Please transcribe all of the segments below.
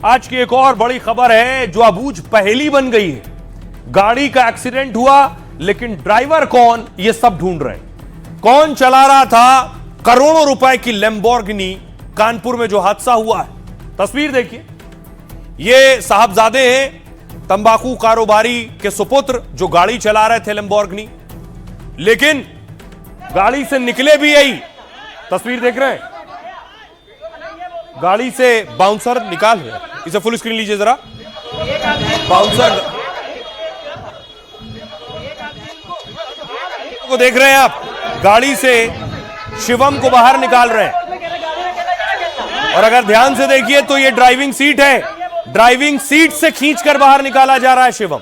आज की एक और बड़ी खबर है जो अबूझ पहेली बन गई है। गाड़ी का एक्सीडेंट हुआ लेकिन ड्राइवर कौन, ये सब ढूंढ रहे हैं। कौन चला रहा था करोड़ों रुपए की लैम्बोर्गिनी कानपुर में जो हादसा हुआ है। तस्वीर देखिए, ये साहबजादे हैं तंबाकू कारोबारी के सुपुत्र जो गाड़ी चला रहे थे लैम्बोर्गिनी, लेकिन गाड़ी से निकले भी यही। तस्वीर देख रहे हैं, गाड़ी से बाउंसर निकाल रहे हैं। इसे फुल स्क्रीन लीजिए जरा। बाउंसर को देख रहे हैं आप, गाड़ी से शिवम को बाहर निकाल रहे हैं। और अगर ध्यान से देखिए तो ये ड्राइविंग सीट है, ड्राइविंग सीट से खींचकर बाहर निकाला जा रहा है शिवम।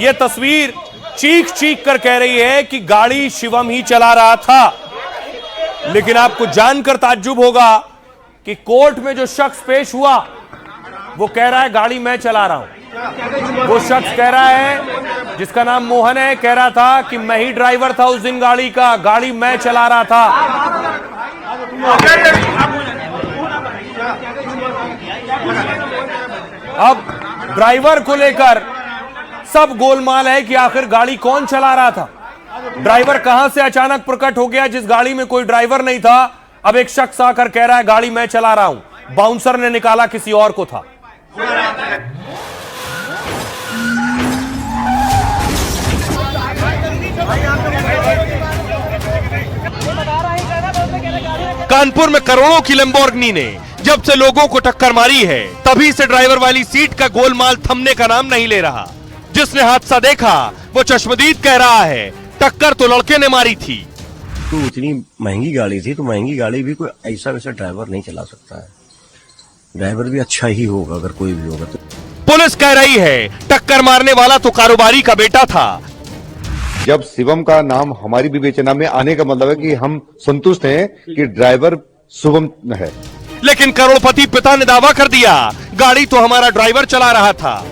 ये तस्वीर चीख चीख कर कह रही है कि गाड़ी शिवम ही चला रहा था। लेकिन आपको जानकर ताज्जुब होगा कि कोर्ट में जो शख्स पेश हुआ वो कह रहा है गाड़ी मैं चला रहा हूं। वो शख्स कह रहा है, जिसका नाम मोहन है, कह रहा था कि मैं ही ड्राइवर था उस दिन गाड़ी का, गाड़ी मैं चला रहा था। अब ड्राइवर को लेकर सब गोलमाल है कि आखिर गाड़ी कौन चला रहा था। ड्राइवर कहां से अचानक प्रकट हो गया जिस गाड़ी में कोई ड्राइवर नहीं था। अब एक शख्स आकर कह रहा है गाड़ी मैं चला रहा हूं, बाउंसर ने निकाला किसी और को था। कानपुर में करोड़ों की लैम्बोर्गिनी ने जब से लोगों को टक्कर मारी है, तभी से ड्राइवर वाली सीट का गोलमाल थमने का नाम नहीं ले रहा। जिसने हादसा देखा वो चश्मदीद कह रहा है टक्कर तो लड़के ने मारी थी। तो इतनी महंगी गाड़ी थी, तो महंगी गाड़ी भी कोई ऐसा वैसा ड्राइवर नहीं चला सकता है। ड्राइवर भी अच्छा ही होगा अगर कोई भी होगा तो। पुलिस कह रही है टक्कर मारने वाला तो कारोबारी का बेटा था। जब शिवम का नाम हमारी विवेचना में आने का मतलब है कि हम संतुष्ट हैं कि ड्राइवर शुभम है। लेकिन करोड़पति पिता ने दावा कर दिया गाड़ी तो हमारा ड्राइवर चला रहा था।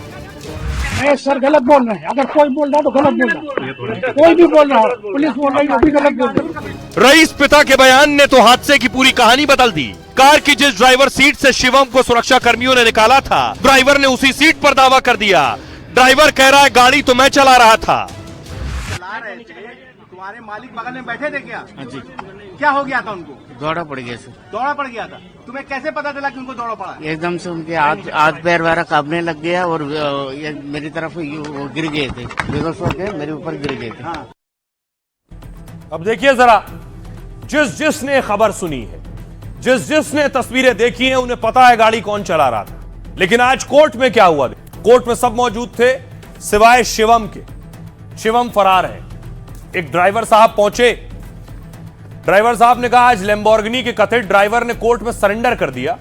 सर गलत बोल रहे हैं, अगर कोई बोल रहा है तो गलत बोल रहा है, कोई भी बोल रहा है, पुलिस बोल रही है भी गलत बोल रही है। रईस पिता के बयान ने तो हादसे की पूरी कहानी बदल दी। कार की जिस ड्राइवर सीट से शिवम को सुरक्षा कर्मियों ने निकाला था, ड्राइवर ने उसी सीट पर दावा कर दिया। ड्राइवर कह रहा है गाड़ी तो मैं चला रहा था। तुम्हारे मालिक बगल में बैठे थे क्या? जी। क्या हो गया था उनको? दौड़ा पड़ गया सर। दौड़ा पड़ गया था। तुम्हें कैसे पता चला कि उनको दौड़ा पड़ा? एकदम से उनके हाथ पैर वगैरह कांपने लग गया और ये मेरी तरफ वो गिर गए थे, बेहोश होकर मेरे ऊपर गिर गए थे। हाँ। अब देखिए जरा, जिसने खबर सुनी है, जिसने तस्वीरें देखी हैं, उन्हें पता है गाड़ी कौन चला रहा था। लेकिन आज कोर्ट में क्या हुआ? कोर्ट में सब मौजूद थे सिवाय शिवम के। शिवम फरार है। एक ड्राइवर साहब पहुंचे। ड्राइवर साहब ने कहा आज लैम्बोर्गिनी के कथित ड्राइवर ने कोर्ट में सरेंडर कर दिया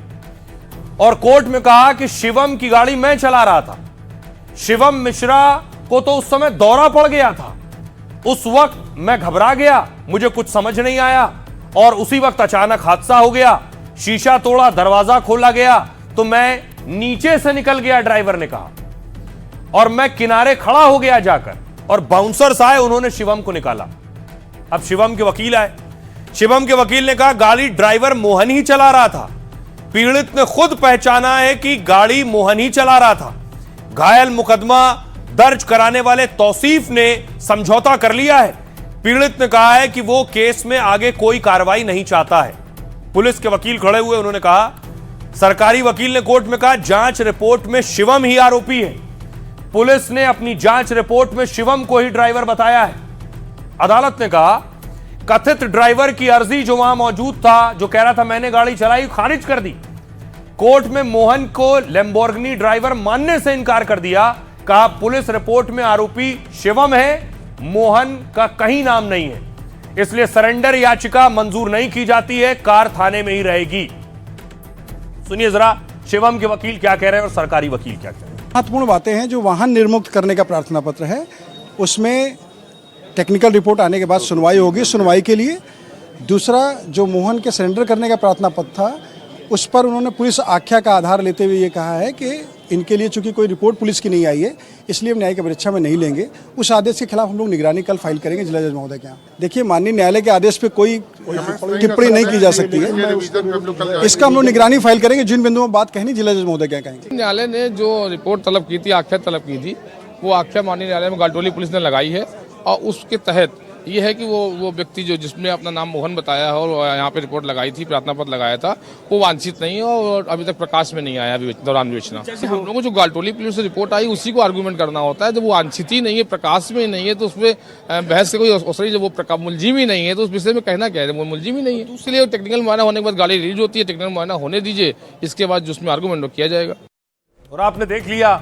और कोर्ट में कहा कि शिवम की गाड़ी मैं चला रहा था। शिवम मिश्रा को तो उस समय दौरा पड़ गया था। उस वक्त मैं घबरा गया, मुझे कुछ समझ नहीं आया और उसी वक्त अचानक हादसा हो गया। शीशा तोड़ा, दरवाजा खोला गया तो मैं नीचे से निकल गया, ड्राइवर ने कहा, और मैं किनारे खड़ा हो गया जाकर, और बाउंसर्स आए, उन्होंने शिवम को निकाला। अब शिवम के वकील आए। शिवम के वकील ने कहा गाड़ी ड्राइवर मोहन ही चला रहा था। पीड़ित ने खुद पहचाना है कि गाड़ी मोहन ही चला रहा था। घायल मुकदमा दर्ज कराने वाले तौसीफ ने समझौता कर लिया है। पीड़ित ने कहा है कि वो केस में आगे कोई कार्रवाई नहीं चाहता है। पुलिस के वकील खड़े हुए, उन्होंने कहा, सरकारी वकील ने कोर्ट में कहा जांच रिपोर्ट में शिवम ही आरोपी है। पुलिस ने अपनी जांच रिपोर्ट में शिवम को ही ड्राइवर बताया है। अदालत ने कहा कथित ड्राइवर की अर्जी जो वहां मौजूद था, जो कह रहा था मैंने गाड़ी चलाई, खारिज कर दी। कोर्ट में मोहन को लैम्बोर्गिनी ड्राइवर मानने से इनकार कर दिया। कहा पुलिस रिपोर्ट में आरोपी शिवम है, मोहन का कहीं नाम नहीं है, इसलिए सरेंडर याचिका मंजूर नहीं की जाती है, कार थाने में ही रहेगी। सुनिए जरा शिवम के वकील क्या कह रहे हैं और सरकारी वकील क्या कह रहे हैं। महत्वपूर्ण बातें हैं। जो वाहन निर्मुक्त करने का प्रार्थना पत्र है उसमें टेक्निकल रिपोर्ट आने के बाद सुनवाई होगी। सुनवाई के लिए दूसरा जो मोहन के सरेंडर करने का प्रार्थना पत्र था, उस पर उन्होंने पुलिस आख्या का आधार लेते हुए ये कहा है कि इनके लिए चूंकि कोई रिपोर्ट पुलिस की नहीं आई है, इसलिए हम न्यायिक परीक्षा में नहीं लेंगे। उस आदेश के खिलाफ हम लोग निगरानी कल फाइल करेंगे जिला जज महोदय के यहाँ। देखिए, माननीय न्यायालय के आदेश पे कोई टिप्पणी नहीं की जा सकती है। इसका हम लोग निगरानी फाइल करेंगे। जिन बिंदुओं में बात कहनी जिला जज महोदय क्या कहेंगे। न्यायालय ने जो रिपोर्ट तलब की थी, आख्या तलब की थी, वो आख्या माननीय न्यायालय में गालटोली पुलिस ने लगाई है और उसके तहत ये है कि वो व्यक्ति जो जिसने अपना नाम मोहन बताया है और यहाँ पे रिपोर्ट लगाई थी, प्रार्थना पत्र लगाया था, वो वांछित नहीं है और अभी तक प्रकाश में नहीं आया दौरान विवेचना। हम लोगों को जो गालटोली पुलिस से रिपोर्ट आई उसी को आर्गूमेंट करना होता है। जब वो वांछित ही नहीं है, प्रकाश में नहीं है, तो उसमें बहस से कोई अवसर ही, जब वो मुलजिम ही नहीं है तो उस विषय में कहना क्या है, वो मुलजिम ही नहीं है। इसलिए टेक्निकल मुआयना होने के बाद गाड़ी रिलीज होती है, टेक्निकल मुआयना होने दीजिए, इसके बाद जो उसमें आर्गूमेंट किया जाएगा। और आपने देख लिया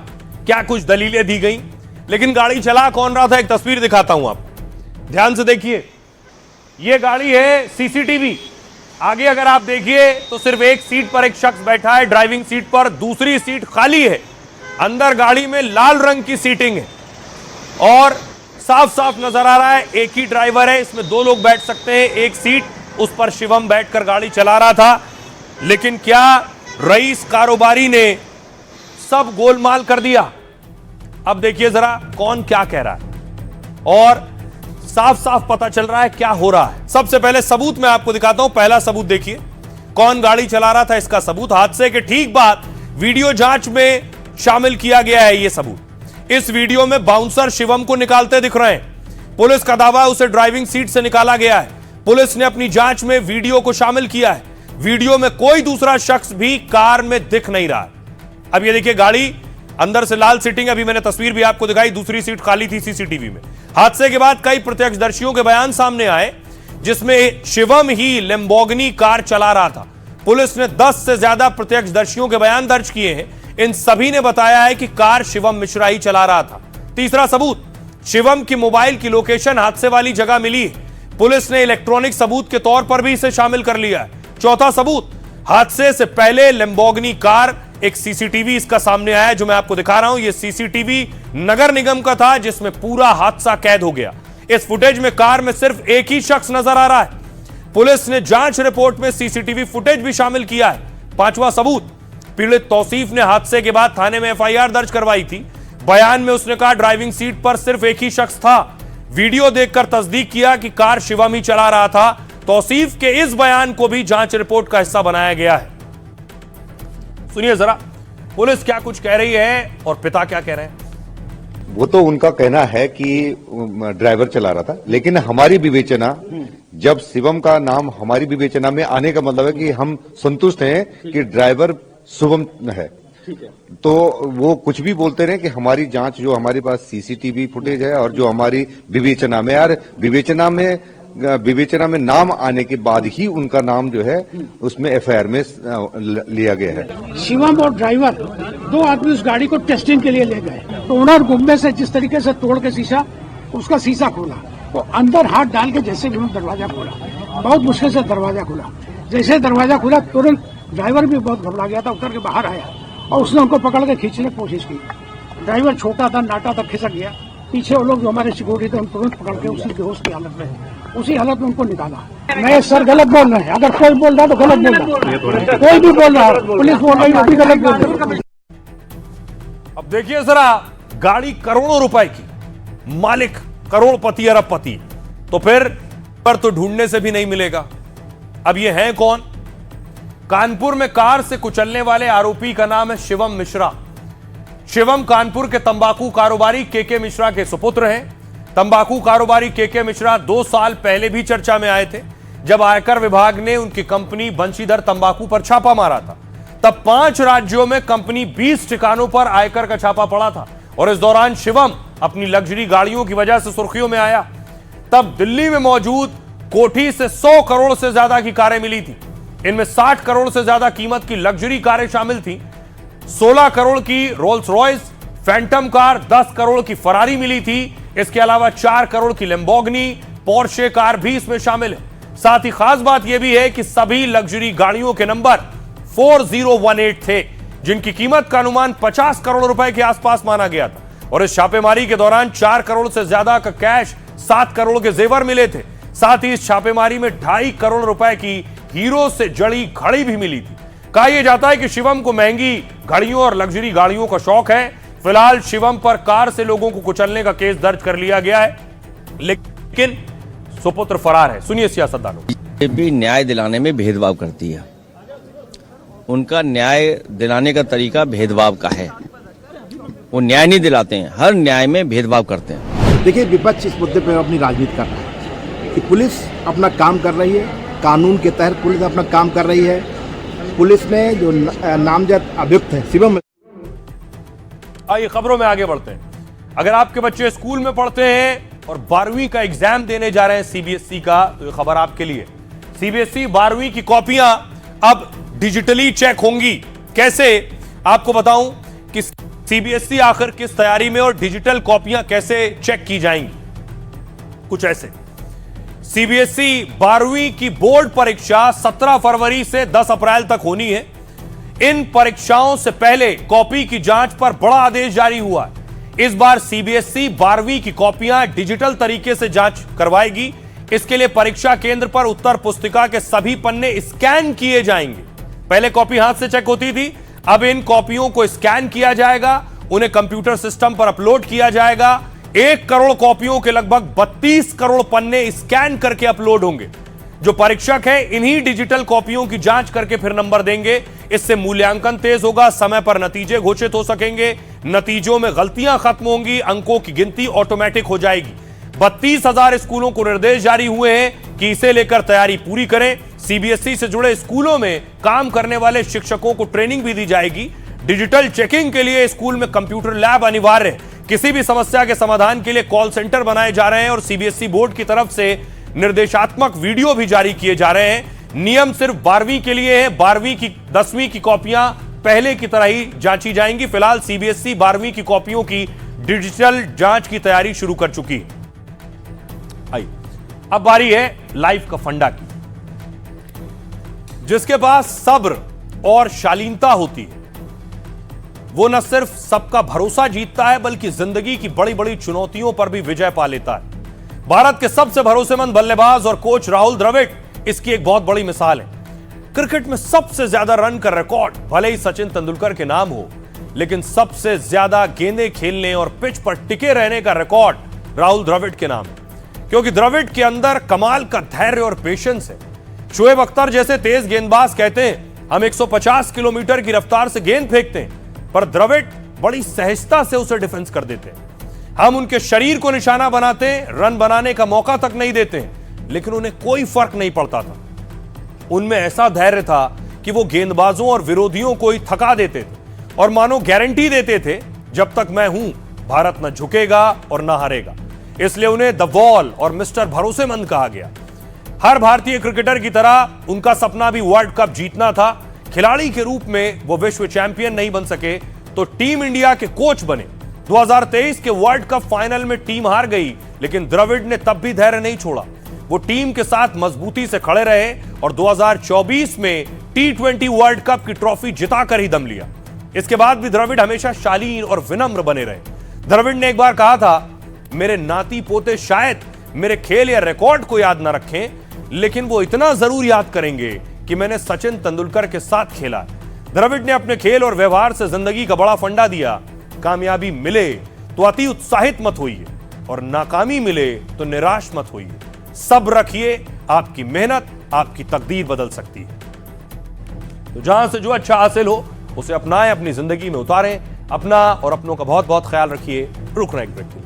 क्या कुछ दलीलें दी गई, लेकिन गाड़ी चला कौन रहा था, एक तस्वीर दिखाता हूं आप ध्यान से देखिए। ये गाड़ी है सीसीटीवी। आगे अगर आप देखिए तो सिर्फ एक सीट पर एक शख्स बैठा है, ड्राइविंग सीट पर, दूसरी सीट खाली है। अंदर गाड़ी में लाल रंग की सीटिंग है और साफ साफ नजर आ रहा है एक ही ड्राइवर है, इसमें दो लोग बैठ सकते हैं। एक सीट उस पर शिवम बैठकर गाड़ी चला रहा था। लेकिन क्या रईस कारोबारी ने सब गोलमाल कर दिया? अब देखिए जरा कौन क्या कह रहा है और साफ साफ पता चल रहा है क्या हो रहा है। सबसे पहले सबूत मैं आपको दिखाता हूं। पहला सबूत देखिए, कौन गाड़ी चला रहा था इसका सबूत। हादसे के ठीक बाद वीडियो जांच में शामिल किया गया है ये सबूत। इस वीडियो में बाउंसर शिवम को निकालते दिख रहे हैं। पुलिस का दावा है उसे ड्राइविंग सीट से निकाला गया है। पुलिस ने अपनी जांच में वीडियो को शामिल किया है। वीडियो में कोई दूसरा शख्स भी कार में दिख नहीं रहा है। अब ये देखिए, गाड़ी अंदर से लाल सीटिंग, अभी मैंने तस्वीर भी आपको दिखाई, दूसरी सीट खाली थी सीसीटीवी में। हादसे के बाद कई प्रत्यक्षदर्शियों के बयान सामने आए जिसमें शिवम ही लैम्बोर्गिनी कार चला रहा था। पुलिस ने 10 से ज्यादा प्रत्यक्षदर्शियों के बयान दर्ज किए हैं। इन सभी ने बताया है कि कार शिवम मिश्रा ही चला रहा था। तीसरा सबूत, शिवम की मोबाइल की लोकेशन हादसे वाली जगह मिली है। पुलिस ने इलेक्ट्रॉनिक सबूत के तौर पर भी इसे शामिल कर लिया है। चौथा सबूत, हादसे से पहले लैम्बोर्गिनी कार, एक सीसीटीवी इसका सामने आया जो मैं आपको दिखा रहा हूं। यह सीसीटीवी नगर निगम का था जिसमें पूरा हादसा कैद हो गया। इस फुटेज में कार में सिर्फ एक ही शख्स नजर आ रहा है। पुलिस ने जांच रिपोर्ट में सीसीटीवी फुटेज भी शामिल किया है। पांचवा सबूत, पीड़ित तौसीफ ने हादसे के बाद थाने में एफआईआर दर्ज करवाई थी। बयान में उसने कहा ड्राइविंग सीट पर सिर्फ एक ही शख्स था। वीडियो देखकर तस्दीक किया कि कार शिवम ही चला रहा था। तौसीफ के इस बयान को भी जांच रिपोर्ट का हिस्सा बनाया गया है। सुनिए जरा पुलिस क्या कुछ कह रही है और पिता क्या कह रहे हैं। वो तो उनका कहना है कि ड्राइवर चला रहा था, लेकिन हमारी विवेचना, जब शिवम का नाम हमारी विवेचना में आने का मतलब है कि हम संतुष्ट हैं कि ड्राइवर शुभम है। तो वो कुछ भी बोलते रहे कि हमारी जांच, जो हमारे पास सीसीटीवी फुटेज है और जो हमारी विवेचना में, यार विवेचना में नाम आने के बाद ही उनका नाम जो है उसमें एफआईआर में लिया गया है। शिवम और ड्राइवर दो आदमी उस गाड़ी को टेस्टिंग के लिए ले गए। तो ओनर गुम्बे से जिस तरीके से तोड़ के शीशा, उसका शीशा खोला, तो अंदर हाथ डाल के जैसे भी दरवाजा खोला, बहुत मुश्किल से दरवाजा खुला। जैसे दरवाजा खुला तुरंत ड्राइवर भी बहुत घबरा गया था, उतर के बाहर आया और उसने उनको पकड़ के खींचने की कोशिश की। ड्राइवर छोटा था, नाटा था, खिसक गया। पीछे वो लोग जो हमारे सिक्योरिटी थे उन तुरंत पकड़ के उसी बेहोश की हालत में, उसी हालत में उनको निकाला। मैं सर गलत बोल रहे हैं, अगर कोई बोल रहा तो गलत बोल रहा, कोई भी बोल रहा, पुलिस बोल रही है गलत बोल रही। अब देखिए जरा, गाड़ी करोड़ों रुपए की, मालिक करोड़पति अरबपति, तो फिर पर तो ढूंढने से भी नहीं मिलेगा। अब ये हैं कौन? कानपुर में कार से कुचलने वाले आरोपी का नाम है शिवम मिश्रा। शिवम कानपुर के तंबाकू कारोबारी केके मिश्रा के सुपुत्र हैं। तंबाकू कारोबारी केके मिश्रा 2 साल पहले भी चर्चा में आए थे जब आयकर विभाग ने उनकी कंपनी बंशीधर तंबाकू पर छापा मारा था। तब 5 राज्यों में कंपनी 20 ठिकानों पर आयकर का छापा पड़ा था और इस दौरान शिवम अपनी लग्जरी गाड़ियों की वजह से सुर्खियों में आया। तब दिल्ली में मौजूद कोठी से 100 करोड़ से ज्यादा की कारें मिली थी। इनमें 60 करोड़ से ज्यादा कीमत की लग्जरी कारें शामिल थी। 16 करोड़ की Rolls Royce Phantom car, 10 crore की फरारी मिली थी। इसके अलावा 4 करोड़ की लैम्बोर्गिनी, पोर्शे कार भी इसमें शामिल है। साथ ही खास बात यह भी है कि सभी लग्जरी गाड़ियों के नंबर 4018 थे, जिनकी कीमत का अनुमान 50 करोड़ रुपए के आसपास माना गया था। और इस छापेमारी के दौरान 4 करोड़ से ज्यादा का कैश, 7 करोड़ के जेवर मिले थे। साथ ही इस छापेमारी में 2.5 करोड़ रुपए की हीरो से जड़ी घड़ी भी मिली थी। कहा यह जाता है कि शिवम को महंगी घड़ियों और लग्जरी गाड़ियों का शौक है। फिलहाल शिवम पर कार से लोगों को कुचलने का केस दर्ज कर लिया गया है, लेकिन सुपुत्र फरार है। सुनिए सियासतदानों। बीजेपी न्याय दिलाने में भेदभाव करती है। उनका न्याय दिलाने का तरीका भेदभाव का है। वो न्याय नहीं दिलाते हैं, हर न्याय में भेदभाव करते हैं। देखिए, विपक्ष इस मुद्दे पर अपनी राजनीति कर रहा है कि पुलिस अपना काम कर रही है, कानून के तहत पुलिस अपना काम कर रही है। पुलिस ने जो नामजद अभियुक्त है शिवम। आइए खबरों में आगे बढ़ते हैं। अगर आपके बच्चे स्कूल में पढ़ते हैं और 12वीं का एग्जाम देने जा रहे हैं सीबीएसई का, तो ये खबर आपके लिए। सीबीएसई 12वीं की कॉपियां अब डिजिटली चेक होंगी। कैसे, आपको बताऊं कि सीबीएसई आखिर किस तैयारी में और डिजिटल कॉपियां कैसे चेक की जाएंगी। कुछ ऐसे, सीबीएसई 12वीं की बोर्ड परीक्षा 17 फरवरी से 10 अप्रैल तक होनी है। इन परीक्षाओं से पहले कॉपी की जांच पर बड़ा आदेश जारी हुआ है। इस बार सीबीएसई 12वीं की कॉपियां डिजिटल तरीके से जांच करवाएगी। इसके लिए परीक्षा केंद्र पर उत्तर पुस्तिका के सभी पन्ने स्कैन किए जाएंगे। पहले कॉपी हाथ से चेक होती थी, अब इन कॉपियों को स्कैन किया जाएगा, उन्हें कंप्यूटर सिस्टम पर अपलोड किया जाएगा। 1 करोड़ कॉपियों के लगभग 32 करोड़ पन्ने स्कैन करके अपलोड होंगे। जो परीक्षक है इन्हीं डिजिटल कॉपियों की जांच करके फिर नंबर देंगे। इससे मूल्यांकन तेज होगा, समय पर नतीजे घोषित हो सकेंगे, नतीजों में गलतियां खत्म होंगी, अंकों की गिनती ऑटोमेटिक हो जाएगी। 32,000 स्कूलों को निर्देश जारी हुए हैं कि इसे लेकर तैयारी पूरी करें। सीबीएसई से जुड़े स्कूलों में काम करने वाले शिक्षकों को ट्रेनिंग भी दी जाएगी। डिजिटल चेकिंग के लिए स्कूल में कंप्यूटर लैब अनिवार्य है। किसी भी समस्या के समाधान के लिए कॉल सेंटर बनाए जा रहे हैं और सीबीएसई बोर्ड की तरफ से निर्देशात्मक वीडियो भी जारी किए जा रहे हैं। नियम सिर्फ 12वीं के लिए है। 12वीं की 10वीं की कॉपियां पहले की तरह ही जांची जाएंगी। फिलहाल सीबीएसई 12वीं की कॉपियों की डिजिटल जांच की तैयारी शुरू कर चुकी है। आइए अब बारी है लाइफ का फंडा की। जिसके पास सब्र और शालीनता होती है वो न सिर्फ सबका भरोसा जीतता है बल्कि जिंदगी की बड़ी बड़ी चुनौतियों पर भी विजय पा लेता है। भारत के सबसे भरोसेमंद बल्लेबाज और कोच राहुल द्रविड़ इसकी एक बहुत बड़ी मिसाल है। क्रिकेट में सबसे ज्यादा रन का रिकॉर्ड भले ही सचिन तेंदुलकर के नाम हो, लेकिन सबसे ज्यादा गेंदें खेलने और पिच पर टिके रहने का रिकॉर्ड राहुल द्रविड़ के नाम है, क्योंकि द्रविड़ के अंदर कमाल का धैर्य और पेशेंस है। शोएब अख्तर जैसे तेज गेंदबाज कहते हैं हम 150 किलोमीटर की रफ्तार से गेंद फेंकते हैं, पर द्रविड़ बड़ी सहजता से उसे डिफेंस कर देते हैं। हम उनके शरीर को निशाना बनाते, रन बनाने का मौका तक नहीं देते, लेकिन उन्हें कोई फर्क नहीं पड़ता था। उनमें ऐसा धैर्य था कि वो गेंदबाजों और विरोधियों को ही थका देते थे और मानो गारंटी देते थे जब तक मैं हूं भारत न झुकेगा और न हारेगा। इसलिए उन्हें द वॉल और मिस्टर भरोसेमंद कहा गया। हर भारतीय क्रिकेटर की तरह उनका सपना भी वर्ल्ड कप जीतना था। खिलाड़ी के रूप में वो विश्व चैंपियन नहीं बन सके तो टीम इंडिया के कोच बने। 2023 के वर्ल्ड कप फाइनल में टीम हार गई, लेकिन द्रविड़ ने तब भी धैर्य नहीं छोड़ा। वो टीम के साथ मजबूती से खड़े रहे और 2024 में T20 वर्ल्ड कप की ट्रॉफी जिताकर ही दम लिया। इसके बाद भी द्रविड़ हमेशा शालीन और विनम्र बने रहे। द्रविड़ ने एक बार कहा था, मेरे नाती पोते शायद मेरे खेल या रिकॉर्ड को याद न रखें, लेकिन वो इतना जरूर याद करेंगे कि मैंने सचिन तेंदुलकर के साथ खेला। द्रविड़ ने अपने खेल और व्यवहार से जिंदगी का बड़ा फंडा दिया। कामयाबी मिले तो अति उत्साहित मत होइए और नाकामी मिले तो निराश मत होइए। सब्र रखिए, आपकी मेहनत आपकी तकदीर बदल सकती है। तो जहां से जो अच्छा हासिल हो उसे अपनाएं, अपनी जिंदगी में उतारें। अपना और अपनों का बहुत बहुत ख्याल रखिए। रुक रहे हैं एक ब्रेक के लिए।